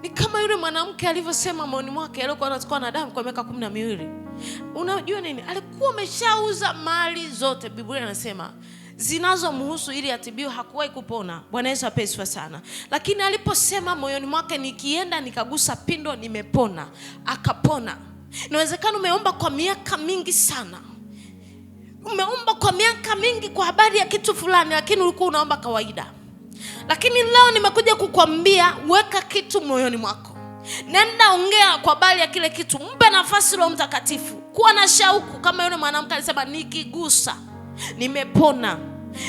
Ni kama yule mwanamke alivyosema moyoni mwake, alikuwa anachukua na damu kwa miaka 12. Unajua nini? Alikuwa ameshauza mali zote, Biblia inasema, zinazomhusu ili atibiwe. Hakuwahi kupona. Bwana Yesu apesiwe sana. Lakini aliposema moyoni mwake, nikienda nikagusa pindo nimepona, akapona. Inawezekana umeomba kwa miaka mingi sana. Umeomba kwa miaka mingi kwa habari ya kitu fulani, lakini ulikuwa unaomba kawaida. Lakini leo nimekuja kukwambia, weka kitu moyoni mwako. Nenda ongea kwa habari ya kile kitu. Mpe nafasi Roho Mtakatifu. Kuwa na shauku kama yule mwanamke alisema, nikigusa nimepona.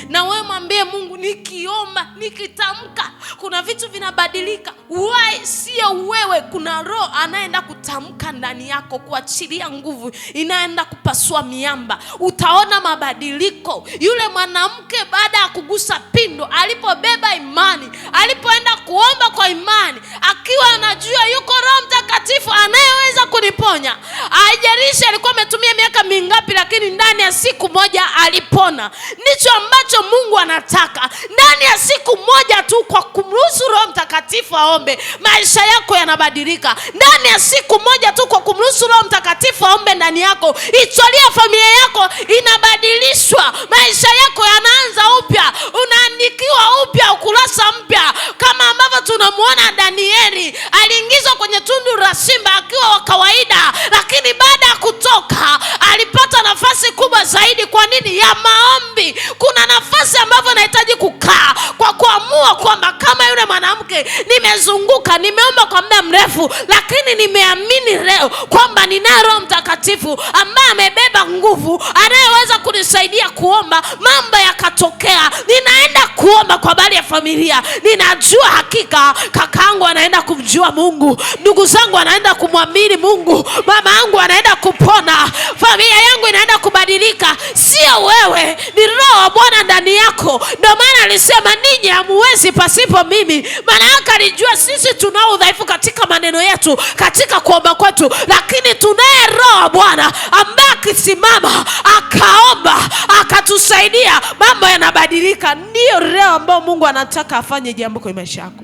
Na wewe mwambie Mungu, nikiomba, nikitamka, kuna vitu vinabadilika. Why sio wewe? Kuna roho anaenda kutamka ndani yako, kuachilia nguvu inaenda kupasua miamba. Utaona mabadiliko. Yule mwanamke baada ya kugusa pindo, alipobeba imani, alipoenda kuomba kwa imani, akiwa anajua yuko Roho Mtakatifu anayeweza kuniponya. Haijalishi alikuwa ametumia miaka mingapi, lakini ndani ya siku moja alipona. Ndicho ambacho Mungu anataka. Ndani ya siku moja tu, kwa kumruhusu Roho Mtakatifu aombe, maisha yako yanabadilika. Ndani ya siku moja tu, kwa kumruhusu Roho Mtakatifu aombe ndani yako, historia ya familia yako inabadilishwa. Maisha yako yanaanza upya. Unaandikiwa upya, ukurasa mpya. Kama ambavyo tunamuona Danieli, aliingizwa kwenye tundu la simba akiwa wa kawaida, lakini baada ya kutoka alipata nafasi kubwa zaidi. Kwa nini? Ya maombi. Kuna nafasi ambavyo nahitaji kukaa kwa kuamua kwamba kama yule mwanamke, nimezunguka, nimeomba kwa muda mrefu, lakini nimeamini leo kwamba nina Roho Mtakatifu ambaye amebeba nguvu, anayeweza kunisaidia kuomba, mambo yakatokea. Ninaenda kuomba kwa habari ya familia. Ninajua hakika kakaangu anaenda kumjua Mungu, ndugu zangu anaenda kumwamini Mungu, mama yangu anaenda kupona, familia yangu inaenda kubadilika. Sio wewe, ni Roho wa Bwana ndani yako. Ndio maana alisema, ninyi hamuwezi pasipo mimi. Maana yake alijua sisi tunao udhaifu katika maneno yetu, katika kuomba kwetu, lakini tunaye Roho wa Bwana ambaye akisimama akaomba akatusaidia, mambo yanabadilika. Ndio Roho ambao Mungu anataka afanye jambo kwa maisha yako.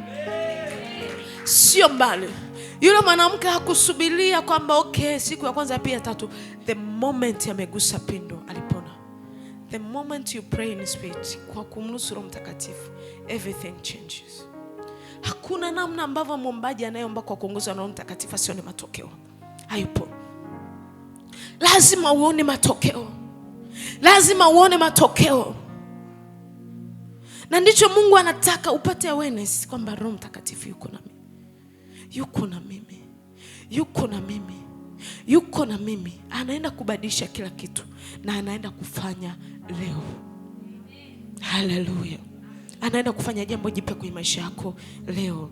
Sio mbali. Yule mwanamke hakusubiria kwamba okay, siku ya kwanza, pia tatu. The moment amegusa pindo alipona. The moment you pray in spirit, kwa kumruhusu Roho Mtakatifu, everything changes. Hakuna namna ambavyo mwombaji anayeomba kwa kuongozwa na Roho Mtakatifu asione matokeo. Hayupo. Lazima uone matokeo. Lazima uone matokeo. Na ndicho Mungu anataka upate awareness kwamba Roho Mtakatifu yuko na mimi. Yuko na mimi. Yuko na mimi. Yuko na mimi. Anaenda kubadilisha kila kitu na anaenda kufanya leo. Hallelujah. Anaenda kufanya jambo jipya kwenye maisha yako leo.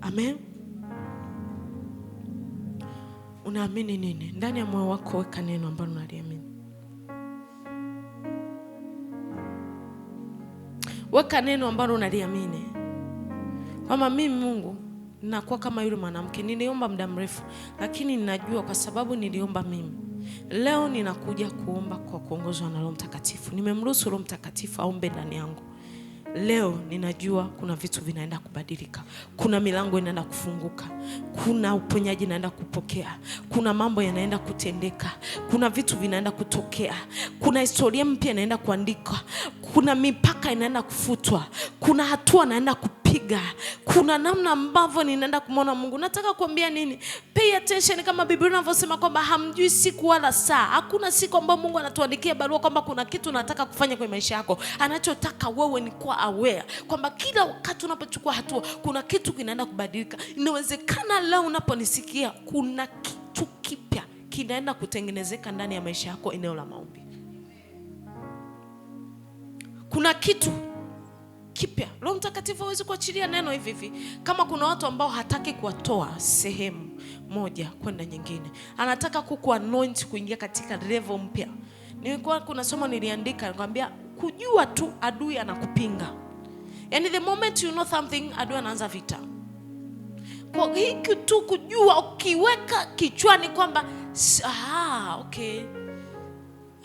Amen. Unaamini nini? Ndani ya moyo wako weka neno ambalo unaliamini. Weka neno ambalo unaliamini. Kama mimi Mungu nakuwa kama yule mwanamke, niliomba muda mrefu, lakini ninajua kwa sababu niliomba mimi. Leo ninakuja kuomba kwa kuongozwa na Roho Mtakatifu. Nimemruhusu Roho Mtakatifu aombe ndani yangu. Leo ninajua kuna vitu vinaenda kubadilika. Kuna milango inaenda kufunguka. Kuna uponyaji naenda kupokea. Kuna mambo yanaenda kutendeka. Kuna vitu vinaenda kutokea. Kuna historia mpya inaenda kuandikwa. Kuna mipaka inaenda kufutwa. Kuna hatua naenda kupiga. Kuna namna ambavyo ninaenda kumwona Mungu. Nataka kuambia nini? Pay attention, kama Biblia inavyosema kwamba hamjui siku wala saa. Hakuna siku ambayo Mungu anatuandikia barua kwamba kuna kitu nataka kufanya kwenye maisha yako. Anachotaka wewe ni kuwa aware kwamba kila wakati unapochukua hatua kuna kitu kinaenda kubadilika. Inawezekana leo unaponisikia kuna kitu kipya kinaenda kutengenezeka ndani ya maisha yako eneo la maombi. Kuna kitu kipya. Roho Mtakatifu hawezi kuachilia neno hivi hivi. Kama kuna watu ambao hataki kuwatoa sehemu moja kwenda nyingine, anataka kukuanoint kuingia katika level mpya. Nilikuwa kuna somo niliandika nikwambia kujua tu adui anakupinga. Yani the moment you know something, adui anaanza vita. Kwa hiki tu kujua, ukiweka kichwani kwamba okay,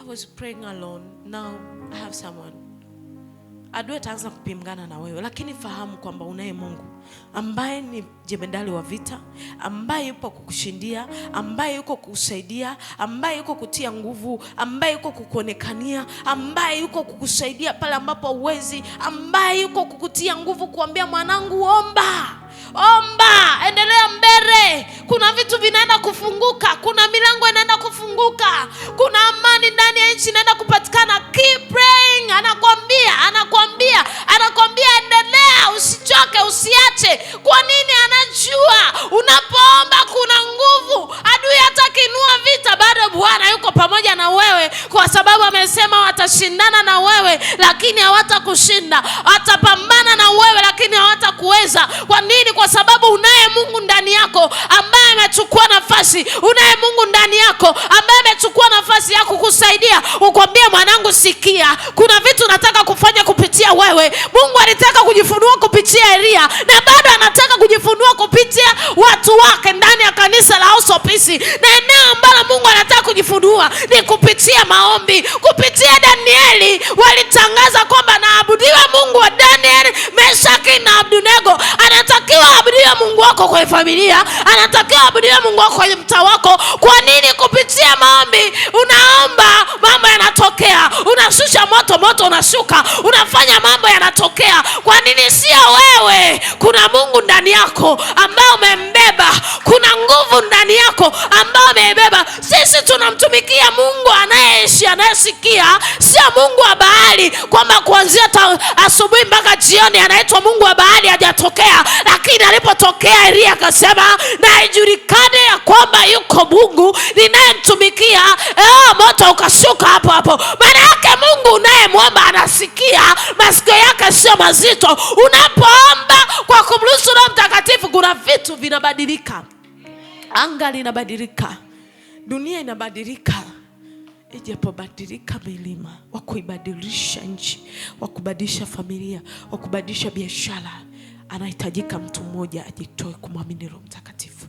I was praying alone, now I have someone, adui ataanza kupingana na wewe. Lakini fahamu kwamba unaye Mungu ambaye ni jemedali wa vita, ambaye yupo kukushindia, ambaye yuko kukusaidia, ambaye yuko kutia nguvu, ambaye yuko kukuonekania, ambaye yuko kukusaidia pale ambapo uwezi, ambaye yuko kukutia nguvu kuambia mwanangu omba. Omba, endelea mbele. Kuna vitu vinaenda kufunguka, kuna milango inaenda kufunguka, kuna amani ndani ya nchi inaenda kupatikana. Keep praying. Anakuambia endelea, usichoke, usiache. Kwa nini? Anajua unapoomba kuna nguvu. Adui hatakinua vita, bado Bwana yuko pamoja na wewe, kwa sababu amesema watashindana na wewe lakini hawatakushinda. Watapambana na wewe lakini hawatakuweza. Kwa nini? Kwa sababu unaye Mungu ndani yako ambaye amechukua nafasi. Unaye Mungu ndani yako ambaye amechukua nafasi ya kukusaidia. Ukwambia mwanangu sikia, kuna vitu nataka kufanya kupitia wewe. Mungu alitaka kujifunua kupitia Elia na bado anataka kujifunua kupitia watu wake ndani ya kanisa la House of Peace. Na eneo ambalo Mungu anataka kujifunua ni kupitia maombi. Kupitia Danieli walitangaza kwamba naabudiwa Mungu wa Danieli, Meshaki na Abednego. Anatakiwa abudiwe Mungu wako kwenye familia, anatakiwa abudiwe Mungu wako kwenye mtaa wako. Kwa nini? Kupitia maombi. Unaomba, mambo yanatokea. Unashusha moto unashuka. Unafanya mambo yanatokea. Kwa nini? Sio wewe, kuna Mungu ndani yako ambaye umembeba. Kuna nguvu ndani yako ambaye umebeba. Sisi tunamtumikia Mungu anayeishi, anayesikia. Sio Mungu wa Baali kwamba kuanzia asubuhi mpaka jioni anaitwa Mungu wa Baali hajatokea. Lakini alipotokea Elia akasema na ijulikane ya kwamba yuko Mungu ninayemtumikia. Moto ukashuka hapo hapo. Maana yake Mungu unayemwomba anasikia, masikio yake sio mazito. Unapoomba kwa kumruhusu Roho Mtakatifu, kuna vitu vinabadilika. Anga linabadilika, dunia inabadilika. Ijapobadilika milima, wakuibadilisha nchi, wakubadilisha familia, wakubadilisha biashara, anahitajika mtu mmoja ajitoe kumwamini Roho Mtakatifu,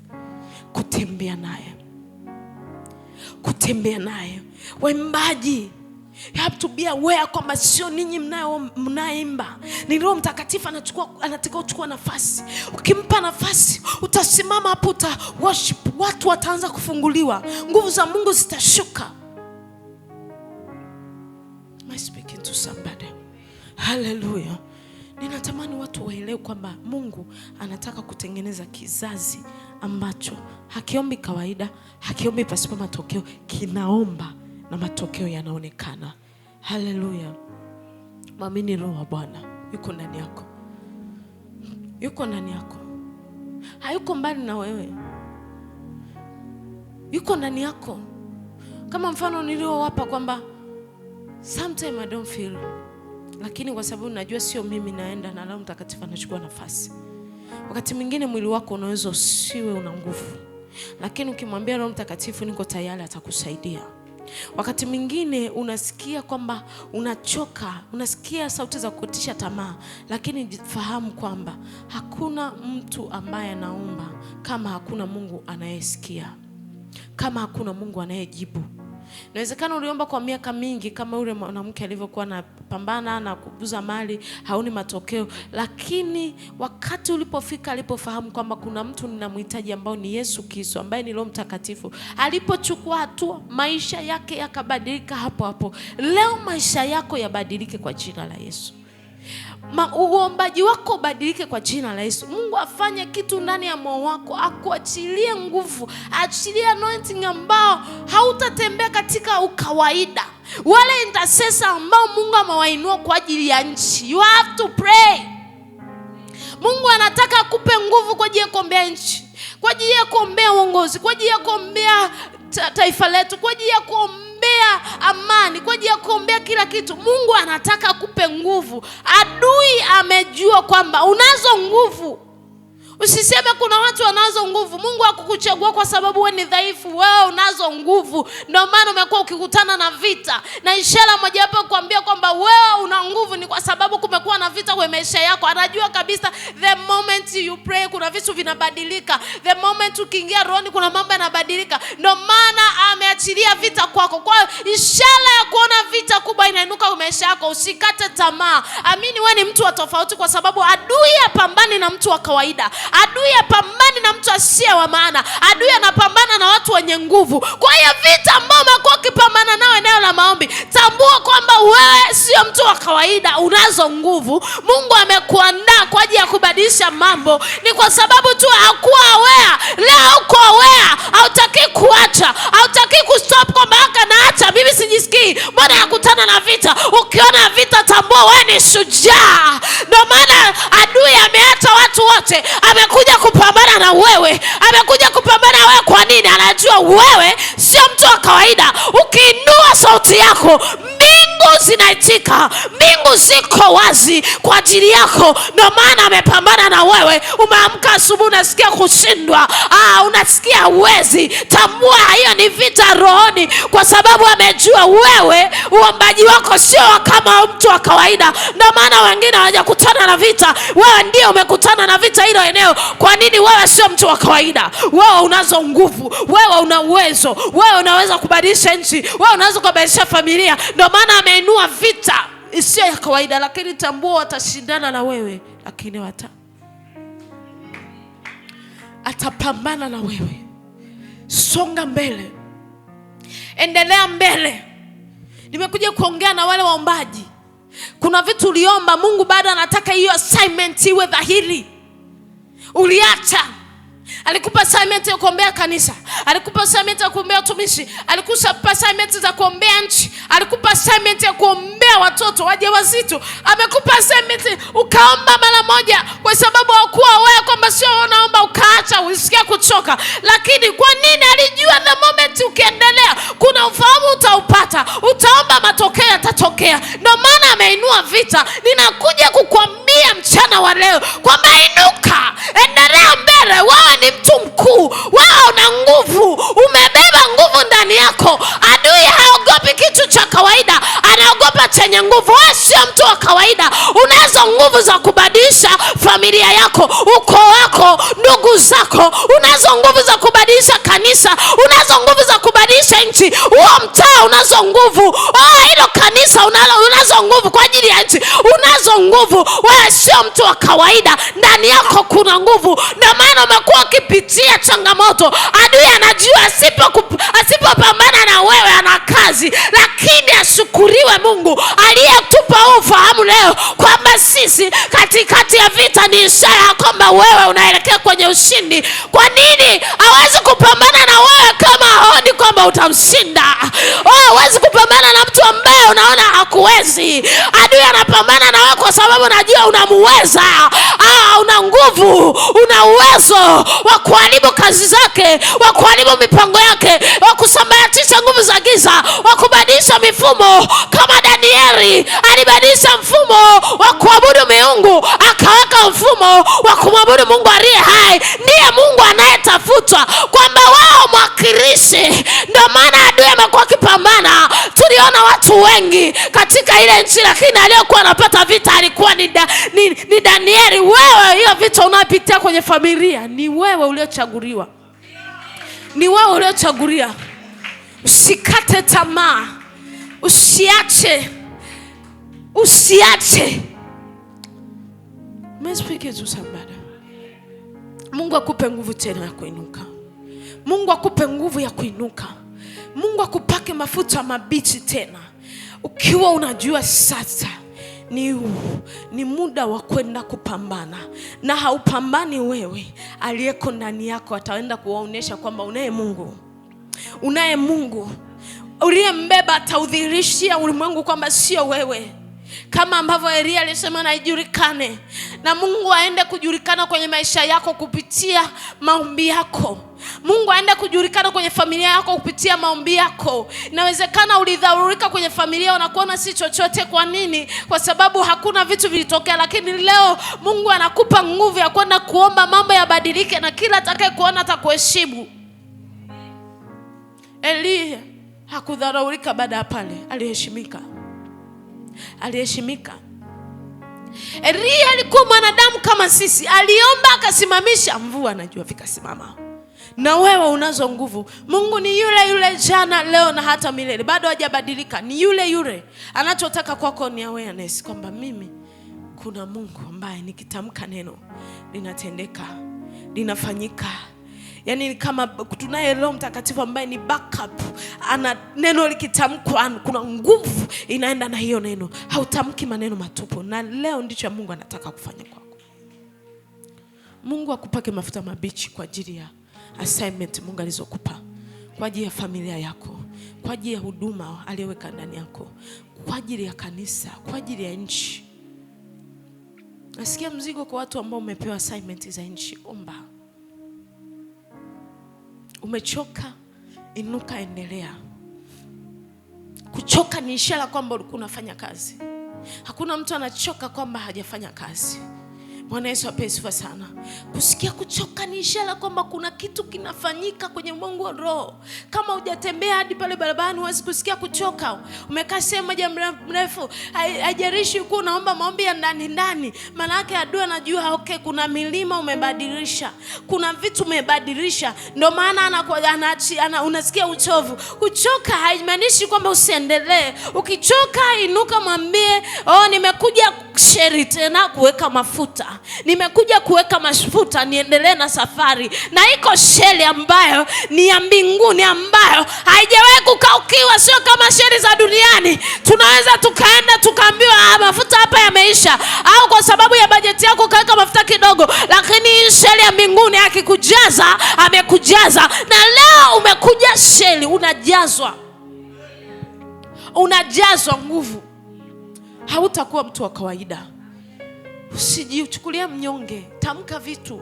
kutembea naye. Waimbaji, you have to be aware kwamba sio ninyi mnaimba, ni Roho Mtakatifu anataka kuchukua nafasi. Ukimpa nafasi, utasimama hapo, uta worship, watu wataanza kufunguliwa, nguvu za Mungu zitashuka. Am I speaking to somebody? Hallelujah. Ninatamani watu waelewe kwamba Mungu anataka kutengeneza kizazi ambacho hakiombi kawaida, hakiombi pasipo matokeo, kinaomba na matokeo yanaonekana. Hallelujah. Mwamini Roho wa Bwana. yuko ndani yako. Yuko ndani yako. Hayuko mbali na wewe. Yuko ndani yako. Kama mfano niliowapa kwamba sometimes I don't feel, lakini kwa sababu najua sio mimi naenda na Roho Mtakatifu anachukua nafasi. Wakati mwingine mwili wako unaweza usiwe una nguvu, lakini ukimwambia Roho Mtakatifu niko tayari, atakusaidia. Wakati mwingine unasikia kwamba unachoka, unasikia sauti za kukutisha tamaa, lakini fahamu kwamba hakuna mtu ambaye anaomba kama hakuna Mungu anayesikia, kama hakuna Mungu anayejibu. Inawezekana uliomba kwa miaka mingi kama yule mwanamke alivyokuwa anapambana na kuguza mali, haoni matokeo, lakini wakati ulipofika, alipofahamu kwamba kuna mtu ninamhitaji ambao ni Yesu Kristo, ambaye ni Roho Mtakatifu, alipochukua hatua, maisha yake yakabadilika hapo hapo. Leo maisha yako yabadilike kwa jina la Yesu. Uombaji wako ubadilike kwa jina la Yesu. Mungu afanye kitu ndani ya moyo wako, akuachilie nguvu, achilie anointing ambao hautatembea katika ukawaida. Wale intercessor ambao Mungu amewainua kwa ajili ya nchi, you have to pray. Mungu anataka akupe nguvu kwa ajili ya kuombea nchi, kwa ajili ya kuombea uongozi, kwa ajili ya kuombea taifa letu, kwa ajili ya kuombea amani, kwa ajili ya kuombea kila kitu. Mungu anataka akupe nguvu. Adui amejua kwamba unazo nguvu. Usiseme kuna watu wanazo nguvu. Mungu hakukuchagua kwa sababu wewe ni dhaifu. Wewe unazo nguvu. Ndio maana umekuwa ukikutana na vita. Na ishara mojawapo kukuambia kwamba wewe una nguvu ni kwa sababu kumekuwa na vita kwa maisha yako. Anajua kabisa the moment you pray kuna vitu vinabadilika. The moment ukiingia rohoni kuna mambo yanabadilika. Ndio maana ameachilia vita kwako. Kwa ishara ya kuona vita kubwa inainuka kwa maisha yako, usikate tamaa. Amini wewe ni mtu wa tofauti, kwa sababu adui hapambani na mtu wa kawaida. Adui hapambani na mtu asiye wa maana. Adui anapambana na watu wenye nguvu. Kwa hiyo vita ambao umekuwa ukipambana nao eneo la maombi, tambua kwamba wewe sio mtu wa kawaida, unazo nguvu. Mungu amekuandaa kwa ajili ya kubadilisha mambo. Ni kwa sababu tu hakuwa aware. Leo uko aware, hautaki kuacha, hautaki kustop kwamba haka naacha, mimi sijisikii, mbona nakutana na vita. Ukiona vita tambua wewe ni shujaa. Ndio maana adui ameacha watu wote, amekuja kupambana na wewe. Amekuja kupambana na wewe kwa nini? Anajua wewe sio mtu wa kawaida. Ukiinua sauti yako, mbingu zinaitika, mbingu ziko wazi kwa ajili yako. Ndio maana amepambana na wewe. Umeamka asubuhi unasikia kushindwa, unasikia uwezi, tambua hiyo ni vita rohoni, kwa sababu amejua wewe uombaji wako sio kama mtu wa kawaida. Ndio maana wengine hawajakutana na vita, wewe ndio umekutana na vita hilo eneo. Kwa nini? Wewe sio mtu wa kawaida. Wewe unazo nguvu, wewe una uwezo, wewe unaweza kubadilisha nchi, wewe unaweza kubadilisha familia. Ndio maana ameinua vita isiyo ya kawaida. Lakini tambua watashindana na wewe, lakini atapambana na wewe. Songa mbele, endelea mbele. Nimekuja kuongea na wale waombaji. Kuna vitu uliomba, Mungu bado anataka hiyo assignment iwe dhahiri. Uliacha. Alikupa assignment ya kuombea kanisa, alikupa assignment ya kuombea utumishi, alikupa assignment za kuombea nchi, alikupa assignment ya kuombea watoto wajawazito, amekupa assignment ukaomba mara moja kwa sababu hakuwa wewe kwamba sio unaomba ukaacha, usikia kuchoka. Lakini kwa nini? Alijua the moment ukiendelea kuna ufahamu utaupata, utaomba matokeo yatatokea. Ndio maana ameinua vita. Ninakuja kukuambia mchana wa leo kwamba inuka, endelea mbele. Wewe ni mtu mkuu, wewe una nguvu, umebeba nguvu ndani yako. Adui haogopi kitu cha kawaida, anaogopa chenye nguvu. Wewe sio mtu wa kawaida, unazo nguvu za kubadilisha familia yako, ukoo wako, ndugu zako. Unazo nguvu za kubadilisha kanisa, unazo nguvu za kubadilisha nchi. Huo mtaa unazo nguvu, hilo kanisa unazo nguvu kwa ajili ya nchi, unazo nguvu. Wewe sio mtu wa kawaida, ndani yako kuna nguvu. Ndio maana umekuwa ukipitia changamoto. Adui anajua asipopambana na wewe ana kazi. Lakini ashukuriwe Mungu aliyetupa ufahamu leo kwamba sisi katikati ya vita ni ishara kwamba wewe unaelekea kwenye ushindi. Kwa nini hawezi kupambana na wewe kama haoni kwamba utamshinda? Hawezi kupambana unapambana na mtu ambaye unaona hakuwezi. Adui anapambana na wewe kwa sababu unajua unamuweza. Una nguvu, una uwezo wa kuharibu kazi zake, wa kuharibu mipango yake, wa kusambaratisha nguvu za giza, wa kubadilisha mifumo. Kama Danieli alibadilisha mfumo wa kuabudu miungu, akaweka mfumo wa kumwabudu Mungu aliye hai. Ndiye Mungu anayetafutwa, kwamba wao mwakilishi. Ndio maana adui amekuwa akipambana. Tuliona watu wengi katika ile nchi, lakini aliyokuwa anapata vita alikuwa ni Danieli. Wewe, hiyo vita unapitia kwenye familia, ni wewe uliochaguliwa. Ni wewe uliochagulia. Usikate tamaa. Usiache. Speak to somebody. Mungu akupe nguvu tena ya kuinuka. Mungu akupe nguvu ya kuinuka. Mungu akupake mafuta mabichi tena. Ukiwa unajua sasa ni muda wa kwenda kupambana. Na haupambani wewe, aliyeko ndani yako ataenda kuwaonesha kwamba unaye Mungu. Unaye Mungu uliyembeba, ataudhihirishia ulimwengu kwamba sio wewe. Kama ambavyo Elia alisema na ijulikane. Na Mungu aende kujulikana kwenye maisha yako kupitia maombi yako. Mungu aende kujulikana kwenye familia yako kupitia maombi yako. Inawezekana ulidhaurika kwenye familia, unakuona si chochote. Kwa nini? Kwa sababu hakuna vitu vilitokea. Lakini leo Mungu anakupa nguvu ya kwenda kuomba mambo yabadilike, na kila atakaye kuona atakuheshimu. Elia hakudharaulika baada ya pale, aliheshimika. Elia alikuwa mwanadamu kama sisi. Aliomba akasimamisha mvua na jua vikasimama. Na wewe unazo nguvu. Mungu ni yule jana, leo na hata milele. Bado hajabadilika. Ni yule. Anachotaka kwako ni awareness kwamba mimi kuna Mungu ambaye nikitamka neno linatendeka, linafanyika. Yaani kama tunaye Roho Mtakatifu ambaye ni backup. Ana neno likitamkwa, kuna nguvu inaenda na hiyo neno. Hautamki maneno matupu. Na leo ndicho Mungu anataka kufanya kwako. Mungu akupake mafuta mabichi kwa ajili ya assignment Mungu alizokupa, kwa ajili ya familia yako, kwa ajili ya huduma aliyoweka ndani yako, kwa ajili ya kanisa, kwa ajili ya nchi. Nasikia mzigo kwa watu ambao umepewa assignment za nchi. Omba. Umechoka, inuka, endelea. Kuchoka ni ishara kwamba ulikuwa unafanya kazi. Hakuna mtu anachoka kwamba hajafanya kazi. Bwana Yesu apewe sana. Kusikia kuchoka ni ishara kwamba kuna kitu kinafanyika kwenye ulimwengu wa roho. Kama hujatembea hadi pale barabarani, huwezi kusikia kuchoka. Umekaa sehemu moja mrefu, haijalishi uko unaomba maombi ya ndani. Maana yake adui anajua okay, kuna milima umebadilisha. Kuna vitu umebadilisha. Ndio maana unasikia uchovu. Kuchoka haimaanishi kwamba usiendelee. Ukichoka inuka, mwambie, nimekuja sheri tena kuweka mafuta. Nimekuja kuweka mafuta niendelee na safari. Na iko sheri ambayo ni ya mbinguni, ambayo haijawahi kukaukiwa. Sio kama sheri za duniani. Tunaweza tukaenda tukaambiwa mafuta hapa yameisha, au kwa sababu ya bajeti yako kaweka mafuta kidogo. Lakini hii sheri ya mbinguni akikujaza, amekujaza. Na leo umekuja sheri, unajazwa nguvu. Hautakuwa mtu wa kawaida. Usijichukulia mnyonge. Tamka vitu.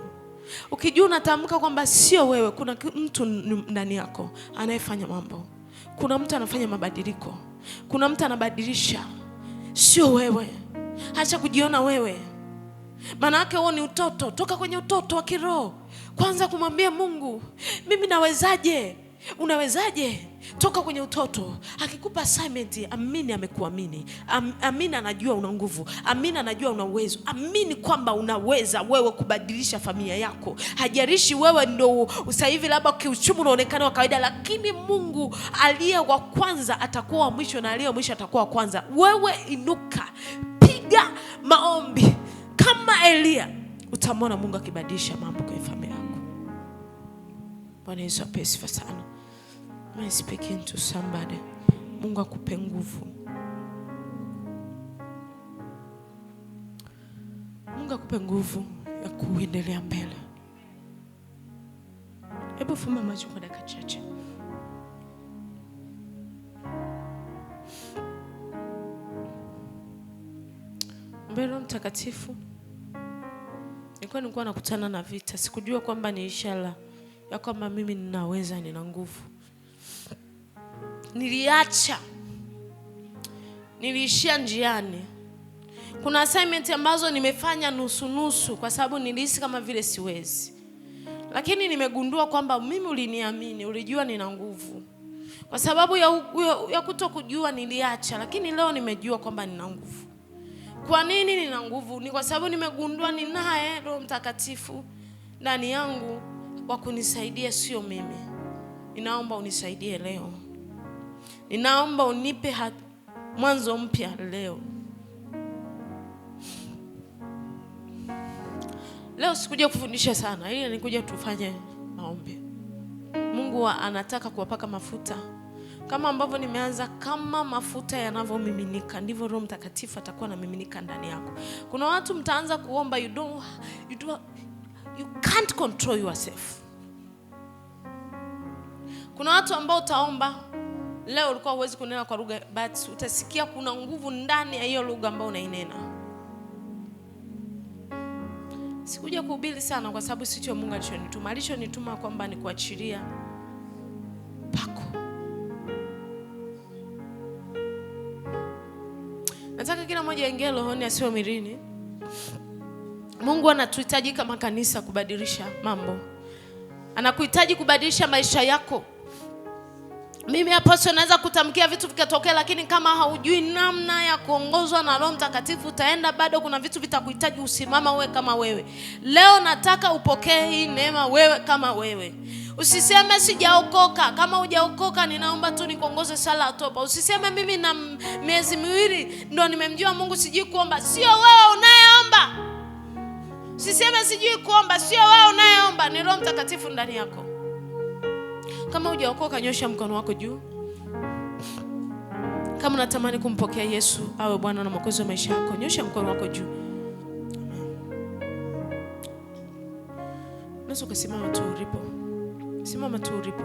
Ukijua unatamka kwamba sio wewe, kuna mtu ndani yako anayefanya mambo. Kuna mtu anafanya mabadiliko. Kuna mtu anabadilisha. Sio wewe. Acha kujiona wewe. Maana yake huo ni utoto. Toka kwenye utoto wa kiroho. Kwanza kumwambia Mungu, mimi nawezaje? Unawezaje? Toka kwenye utoto. Akikupa assignment, amini amekuamini. Amini anajua una nguvu. Amini anajua una uwezo. Amini kwamba unaweza wewe kubadilisha familia yako. Hajarishi wewe ndio sasa hivi labda kiuchumi unaonekana wa kawaida, lakini Mungu aliye wa kwanza atakuwa wa mwisho, na aliye wa mwisho atakuwa wa kwanza. Wewe inuka, piga maombi kama Elia, utamwona Mungu akibadilisha mambo kwenye familia yako. Bwana Yesu apewe sifa sana. I'm speaking to somebody. Mungu akupe nguvu. Mungu akupe nguvu ya kuendelea mbele. Hebu fumba macho kwa dakika chache. Roho Mtakatifu. Nilikuwa nakutana na vita. Sikujua kwamba ni ishara ya kwamba mimi ninaweza, nina nguvu. Niliacha. Niliishia njiani. Kuna assignment ambazo nimefanya nusu kwa sababu nilihisi kama vile siwezi. Lakini nimegundua kwamba mimi uliniamini, ulijua nina nguvu. Kwa sababu ya kutokujua niliacha, lakini leo nimejua kwamba nina nguvu. Kwa nini nina nguvu? Ni kwa sababu nimegundua ninaye Roho Mtakatifu ndani yangu wa kunisaidia, sio mimi. Ninaomba unisaidie leo. Ninaomba unipe mwanzo mpya leo. Leo sikuja kufundisha sana, ili nikuja tufanye maombi. Mungu anataka kuwapaka mafuta. Kama ambavyo nimeanza, kama mafuta yanavyomiminika, ndivyo Roho Mtakatifu atakuwa anamiminika ndani yako. Kuna watu mtaanza kuomba, you can't control yourself. Kuna watu ambao utaomba leo ulikuwa huwezi kunena kwa lugha, but utasikia kuna nguvu ndani ya hiyo lugha ambayo unainena. Sikuja kuhubiri sana kwa sababu sicho Mungu alichonituma. Alichonituma kwamba ni kuachilia pako. Nataka kila mmoja aingie rohoni, asiwe mwilini. Mungu anatuhitaji kama kanisa kubadilisha mambo. Anakuhitaji kubadilisha maisha yako. Mimi hapo sio naweza kutamkia vitu vikatokea, lakini kama haujui namna ya kuongozwa na Roho Mtakatifu utaenda bado, kuna vitu vitakuhitaji usimama wewe kama wewe. Leo nataka upokee hii neema wewe kama wewe. Usiseme sijaokoka. Kama hujaokoka ninaomba tu nikuongoze sala ya toba. Usiseme mimi na miezi miwili ndo nimemjua Mungu sijui kuomba. Sio wewe unayeomba. Usiseme sijui kuomba, sio wewe unayeomba, ni Roho Mtakatifu ndani yako. Kama hujaokoka nyosha mkono wako juu. Kama unatamani kumpokea Yesu awe Bwana na Mwokozi wa maisha yako, nyosha mkono wako juu. Unaweza kusimama tu ulipo. Simama tu ulipo.